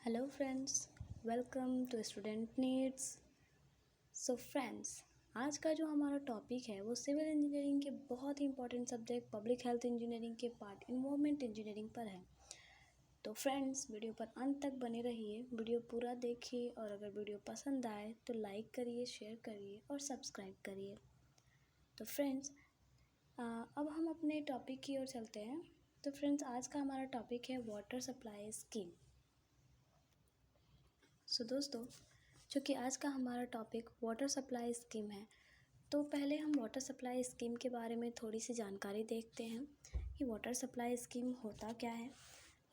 Hello friends, welcome to student needs. So friends, आज का जो हमारा टॉपिक है वो सिविल इंजीनियरिंग के बहुत ही important subject public health engineering के पार्ट इन्वायरमेंट इंजीनियरिंग पर है। तो फ्रेंड्स, वीडियो पर अंत तक बने रहिए, वीडियो पूरा देखिए और अगर वीडियो पसंद आए तो लाइक करिए, शेयर करिए और सब्सक्राइब करिए। तो फ्रेंड्स, अब हम अपने टॉपिक की ओर चलते हैं। तो फ्रेंड्स, आज का हमारा टॉपिक है वाटर सप्लाई स्कीम। सो दोस्तों, चूँकि आज का हमारा टॉपिक वाटर सप्लाई स्कीम है, तो पहले हम वाटर सप्लाई स्कीम के बारे में थोड़ी सी जानकारी देखते हैं कि वाटर सप्लाई स्कीम होता क्या है।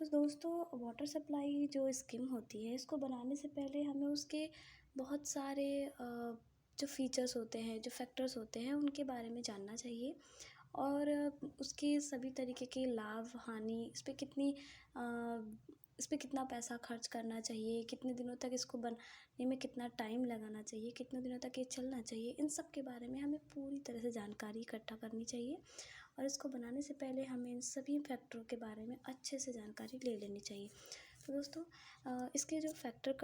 तो दोस्तों, वाटर सप्लाई जो स्कीम होती है, इसको बनाने से पहले हमें उसके बहुत सारे जो फीचर्स होते हैं, जो फैक्टर्स होते हैं, उनके बारे में जानना चाहिए और उसके सभी तरीके के लाभ हानि, इस पे कितना पैसा खर्च करना चाहिए, कितने दिनों तक इसको बनाने में कितना टाइम लगाना चाहिए, कितने दिनों तक ये चलना चाहिए, इन सब के बारे में हमें पूरी तरह से जानकारी इकट्ठा करनी चाहिए और इसको बनाने से पहले हमें इन सभी फैक्टरों के बारे में अच्छे से जानकारी ले लेनी चाहिए। तो दोस्तों, इसके जो फैक्टर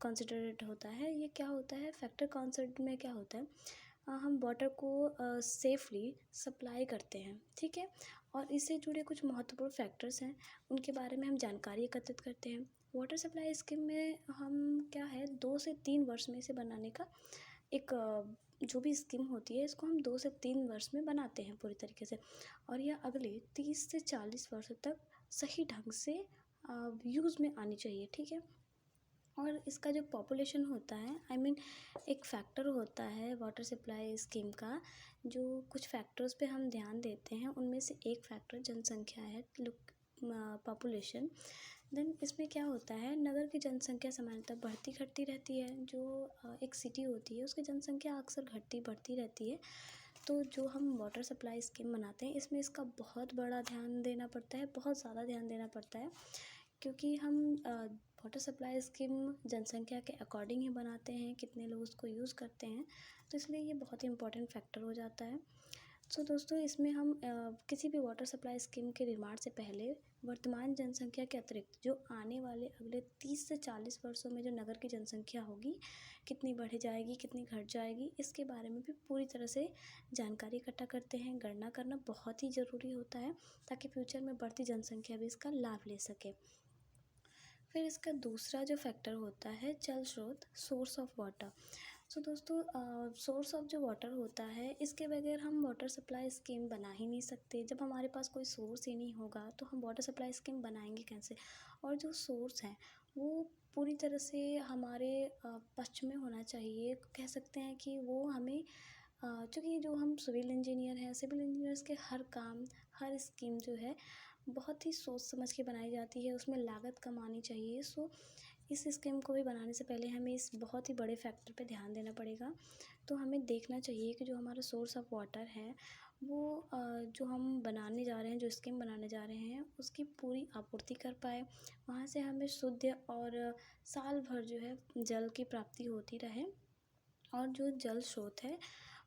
कंसिडरेट होता है, ये क्या होता है, फैक्टर कंसिडर में क्या होता है, हम वाटर को सेफली सप्लाई करते हैं, ठीक है। और इससे जुड़े कुछ महत्वपूर्ण फैक्टर्स हैं, उनके बारे में हम जानकारी एकत्रित करते हैं। वाटर सप्लाई स्कीम में हम क्या है 2 से 3 वर्ष में इसे बनाने का एक जो भी स्कीम होती है, इसको हम 2 से 3 वर्ष में बनाते हैं पूरी तरीके से और यह अगले 30 से 40 वर्षों तक सही ढंग से यूज़ में आनी चाहिए, ठीक है। और इसका जो पॉपुलेशन होता है, एक फैक्टर होता है वाटर सप्लाई स्कीम का, जो कुछ फैक्टर्स पे हम ध्यान देते हैं, उनमें से एक फैक्टर जनसंख्या है, पॉपुलेशन। देन इसमें क्या होता है, नगर की जनसंख्या सामान्यतः बढ़ती घटती रहती है। जो एक सिटी होती है, उसकी जनसंख्या अक्सर घटती बढ़ती रहती है। तो जो हम वाटर सप्लाई स्कीम बनाते हैं, इसमें इसका बहुत बड़ा ध्यान देना पड़ता है, बहुत ज़्यादा ध्यान देना पड़ता है, क्योंकि हम वाटर सप्लाई स्कीम जनसंख्या के अकॉर्डिंग ही बनाते हैं, कितने लोग उसको यूज़ करते हैं, तो इसलिए ये बहुत ही इम्पोर्टेंट फैक्टर हो जाता है। सो दोस्तों, इसमें हम किसी भी वाटर सप्लाई स्कीम के निर्माण से पहले वर्तमान जनसंख्या के अतिरिक्त जो आने वाले अगले 30 से 40 वर्षों में जो नगर की जनसंख्या होगी, कितनी बढ़ जाएगी, कितनी घट जाएगी, इसके बारे में भी पूरी तरह से जानकारी इकट्ठा करते हैं। गणना करना बहुत ही ज़रूरी होता है ताकि फ्यूचर में बढ़ती जनसंख्या भी इसका लाभ ले सके। फिर इसका दूसरा जो फैक्टर होता है जल स्रोत, सोर्स ऑफ वाटर। सो दोस्तों, सोर्स ऑफ जो वाटर होता है, इसके बगैर हम वाटर सप्लाई स्कीम बना ही नहीं सकते। जब हमारे पास कोई सोर्स ही नहीं होगा तो हम वाटर सप्लाई स्कीम बनाएंगे कैसे। और जो सोर्स है वो पूरी तरह से हमारे पक्ष में होना चाहिए। कह सकते हैं कि वो हमें चूँकि जो हम सिविल इंजीनियर हैं, सिविल इंजीनियर्स के हर काम, हर स्कीम जो है बहुत ही सोच समझ के बनाई जाती है, उसमें लागत कम आनी चाहिए। सो इस स्कीम को भी बनाने से पहले हमें इस बहुत ही बड़े फैक्टर पे ध्यान देना पड़ेगा। तो हमें देखना चाहिए कि जो हमारा सोर्स ऑफ वाटर है, वो जो हम बनाने जा रहे हैं, जो स्कीम बनाने जा रहे हैं, उसकी पूरी आपूर्ति कर पाए, वहाँ से हमें शुद्ध और साल भर जो है जल की प्राप्ति होती रहे। और जो जल स्रोत है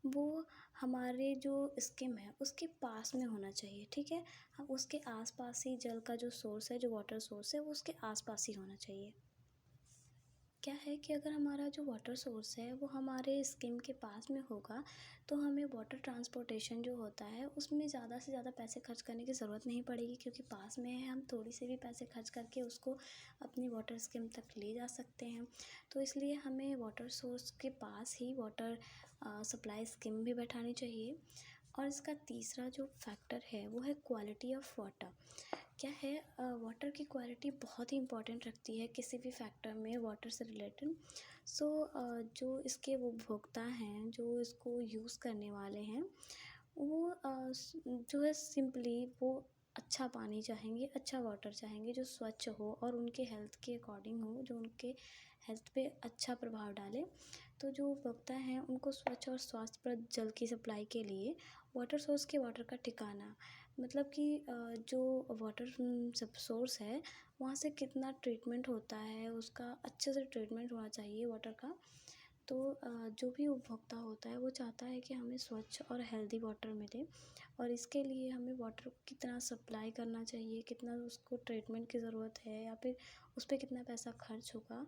वो हमारे जो स्कीम है उसके पास में होना चाहिए, ठीक है। हम उसके आसपास ही जल का जो सोर्स है, जो वाटर सोर्स है, वो उसके आसपास ही होना चाहिए। क्या है कि अगर हमारा जो वाटर सोर्स है वो हमारे स्कीम के पास में होगा, तो हमें वाटर ट्रांसपोर्टेशन जो होता है उसमें ज़्यादा से ज़्यादा पैसे खर्च करने की ज़रूरत नहीं पड़ेगी, क्योंकि पास में है, हम थोड़ी से भी पैसे खर्च करके उसको अपनी वाटर स्कीम तक ले जा सकते हैं। तो इसलिए हमें वाटर सोर्स के पास ही वाटर सप्लाई स्कीम भी बैठानी चाहिए। और इसका तीसरा जो फैक्टर है वो है क्वालिटी ऑफ वाटर। क्या है, वाटर की क्वालिटी बहुत ही इम्पोर्टेंट रखती है किसी भी फैक्टर में वाटर से रिलेटेड। सो जो इसके वो उपभोक्ता हैं, जो इसको यूज़ करने वाले हैं, वो जो है सिंपली वो अच्छा पानी चाहेंगे, अच्छा वाटर चाहेंगे जो स्वच्छ हो और उनके हेल्थ के अकॉर्डिंग हो, जो उनके हेल्थ पे अच्छा प्रभाव डाले। तो जो उपभोक्ता हैं उनको स्वच्छ और स्वास्थ्यप्रद जल की सप्लाई के लिए वाटर सोर्स के वाटर का ठिकाना, मतलब कि जो वाटर सब सोर्स है वहाँ से कितना ट्रीटमेंट होता है, उसका अच्छे से ट्रीटमेंट होना चाहिए वाटर का। तो जो भी उपभोक्ता होता है वो चाहता है कि हमें स्वच्छ और हेल्दी वाटर मिले, और इसके लिए हमें वाटर को कितना सप्लाई करना चाहिए, कितना उसको ट्रीटमेंट की ज़रूरत है, या फिर उस पर कितना पैसा खर्च होगा,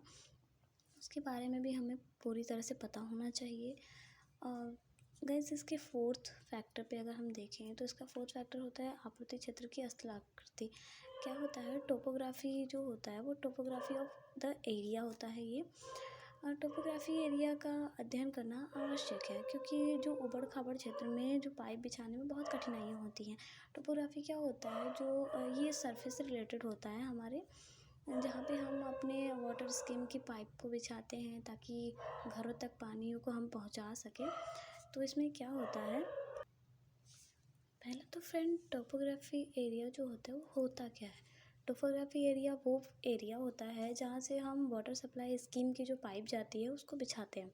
उसके बारे में भी हमें पूरी तरह से पता होना चाहिए। गाइस, इसके फोर्थ फैक्टर पे अगर हम देखें तो इसका फोर्थ फैक्टर होता है आपूर्ति क्षेत्र की स्थलाकृति। क्या होता है, टोपोग्राफी जो होता है वो टोपोग्राफी ऑफ द एरिया होता है ये। और टोपोग्राफी एरिया का अध्ययन करना आवश्यक है, क्योंकि जो ऊबड़ खाबड़ क्षेत्र में जो पाइप बिछाने में बहुत कठिनाइयाँ होती हैं। टोपोग्राफी क्या होता है, जो ये सरफेस से रिलेटेड होता है हमारे, जहाँ पे हम अपने वाटर स्कीम की पाइप को बिछाते हैं ताकि घरों तक पानी को हम पहुँचा सकें। तो इसमें क्या होता है, पहला तो फ्रेंड टोपोग्राफी एरिया जो होता है वो होता क्या है। टोपोग्राफी एरिया वो एरिया होता है जहाँ से हम वाटर सप्लाई स्कीम की जो पाइप जाती है उसको बिछाते हैं।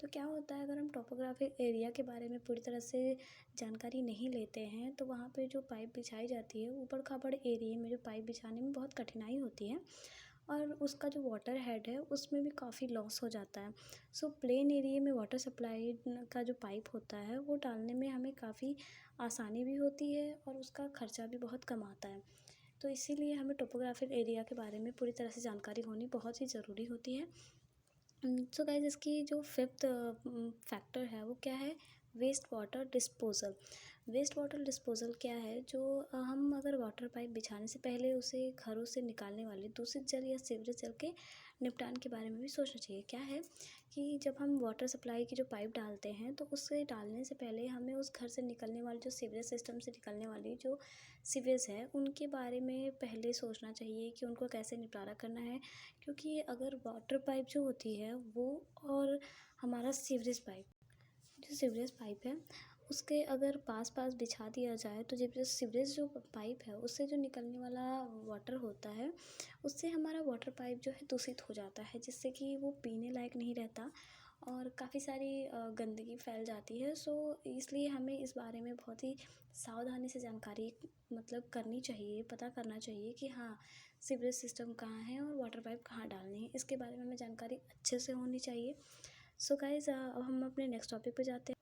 तो क्या होता है, अगर हम टोपोग्राफी एरिया के बारे में पूरी तरह से जानकारी नहीं लेते हैं तो वहाँ पे जो पाइप बिछाई जाती है, ऊबड़ खाबड़ एरिया में जो पाइप बिछाने में बहुत कठिनाई होती है, और उसका जो वाटर हेड है उसमें भी काफ़ी लॉस हो जाता है। सो प्लेन एरिया में वाटर सप्लाई का जो पाइप होता है वो डालने में हमें काफ़ी आसानी भी होती है और उसका खर्चा भी बहुत कम आता है। तो इसीलिए हमें टोपोग्राफिक एरिया के बारे में पूरी तरह से जानकारी होनी बहुत ही ज़रूरी होती है। सो गाइस, इसकी जो फिफ्थ फैक्टर है वो क्या है, waste water disposal. Waste water disposal क्या है, जो हम अगर वाटर पाइप बिछाने से पहले उसे घरों से निकालने वाले दूषित जल या सीवरेज जल के निपटान के बारे में भी सोचना चाहिए। क्या है कि जब हम वाटर सप्लाई की जो पाइप डालते हैं तो उससे डालने से पहले हमें उस घर से निकलने वाली जो सीवरेज सिस्टम से निकलने वाली जो सीवेज है उनके बारे में पहले सोचना चाहिए कि उनको कैसे निपटारा करना है। क्योंकि अगर वाटर पाइप जो होती है वो, और हमारा सीवरेज पाइप, जो सीवरेज पाइप है उसके अगर पास पास बिछा दिया जाए तो जब जो सीवरेज जो पाइप है उससे जो निकलने वाला वाटर होता है उससे हमारा वाटर पाइप जो है दूषित हो जाता है, जिससे कि वो पीने लायक नहीं रहता और काफ़ी सारी गंदगी फैल जाती है। सो इसलिए हमें इस बारे में बहुत ही सावधानी से जानकारी मतलब करनी चाहिए, पता करना चाहिए कि हाँ, सीवरेज सिस्टम कहाँ है और वाटर पाइप कहाँ डालनी है, इसके बारे में हमें जानकारी अच्छे से होनी चाहिए। सो गाइज़, अब हम अपने नेक्स्ट टॉपिक पे जाते हैं।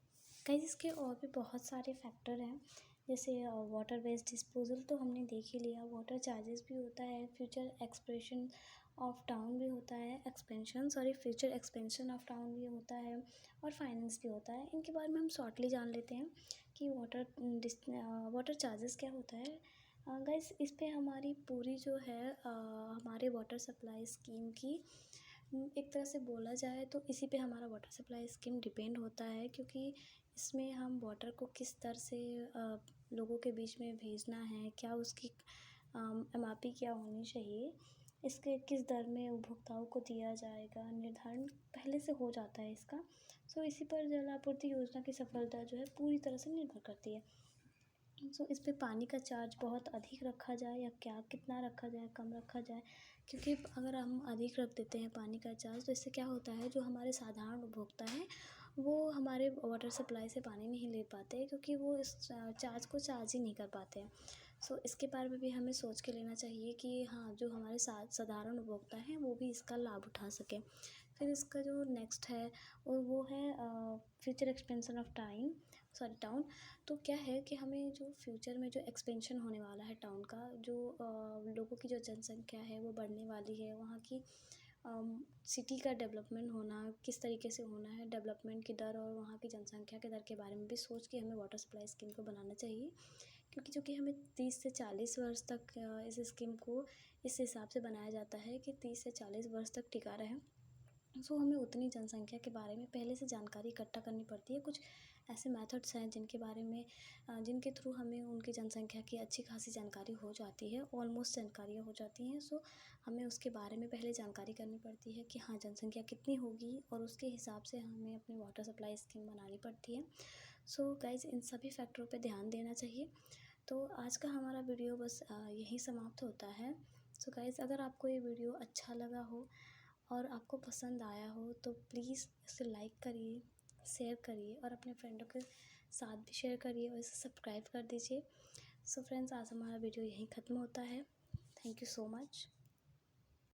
गाइज़, इसके और भी बहुत सारे फैक्टर हैं, जैसे वाटर वेस्ट डिस्पोजल तो हमने देख ही लिया, वाटर चार्जेस भी होता है, फ्यूचर एक्सप्रेशन ऑफ टाउन भी होता है, फ्यूचर एक्सपेंशन ऑफ टाउन भी होता है, और फाइनेंस भी होता है। इनके बारे में हम शॉर्टली जान लेते हैं कि वाटर चार्जेस क्या होता है। गाइस, इस पे हमारी पूरी जो है हमारे वाटर सप्लाई स्कीम की, एक तरह से बोला जाए तो इसी पे हमारा वाटर सप्लाई स्कीम डिपेंड होता है, क्योंकि इसमें हम वाटर को किस तरह से लोगों के बीच में भेजना है, क्या उसकी एमआरपी क्या होनी चाहिए, इसके किस दर में उपभोक्ताओं को दिया जाएगा, निर्धारण पहले से हो जाता है इसका। सो इसी पर जल आपूर्ति योजना की सफलता जो है पूरी तरह से निर्भर करती है। सो इस पे पानी का चार्ज बहुत अधिक रखा जाए या क्या, कितना रखा जाए, कम रखा जाए, क्योंकि अगर हम अधिक रख देते हैं पानी का चार्ज तो इससे क्या होता है, जो हमारे साधारण उपभोक्ता हैं वो हमारे वाटर सप्लाई से पानी नहीं ले पाते, क्योंकि वो इस चार्ज को चार्ज ही नहीं कर पाते हैं। सो इसके बारे में भी हमें सोच के लेना चाहिए कि हाँ, जो हमारे साधारण उपभोक्ता हैं वो भी इसका लाभ उठा सकें। फिर इसका जो नेक्स्ट है और वो है फ्यूचर एक्सपेंशन ऑफ टाउन। तो क्या है कि हमें जो फ्यूचर में जो एक्सपेंशन होने वाला है टाउन का, जो लोगों की जो जनसंख्या है वो बढ़ने वाली है, वहाँ की सिटी का डेवलपमेंट होना किस तरीके से होना है, डेवलपमेंट की दर और वहाँ की जनसंख्या के दर के बारे में भी सोच के हमें वाटर सप्लाई स्कीम को बनाना चाहिए। क्योंकि चूँकि हमें 30 से 40 वर्ष तक इस स्कीम को इस हिसाब से बनाया जाता है कि 30 से 40 वर्ष तक टिका रहे। सो हमें उतनी जनसंख्या के बारे में पहले से जानकारी इकट्ठा करनी पड़ती है। कुछ ऐसे मेथड्स हैं जिनके बारे में जिनके थ्रू हमें उनकी जनसंख्या की अच्छी खासी जानकारी हो जाती है, ऑलमोस्ट जानकारियाँ हो जाती हैं। सो हमें उसके बारे में पहले जानकारी करनी पड़ती है कि हाँ, जनसंख्या कितनी होगी और उसके हिसाब से हमें अपनी वाटर सप्लाई स्कीम बनानी पड़ती है। सो गाइज़, इन सभी फैक्टरों पे ध्यान देना चाहिए। तो आज का हमारा वीडियो बस यहीं समाप्त होता है। सो गाइज़, अगर आपको ये वीडियो अच्छा लगा हो और आपको पसंद आया हो तो प्लीज़ इसे लाइक करिए, शेयर करिए और अपने फ्रेंडों के साथ भी शेयर करिए और इसे सब्सक्राइब कर दीजिए। सो फ्रेंड्स, आज हमारा वीडियो यहीं ख़त्म होता है। Thank you so much.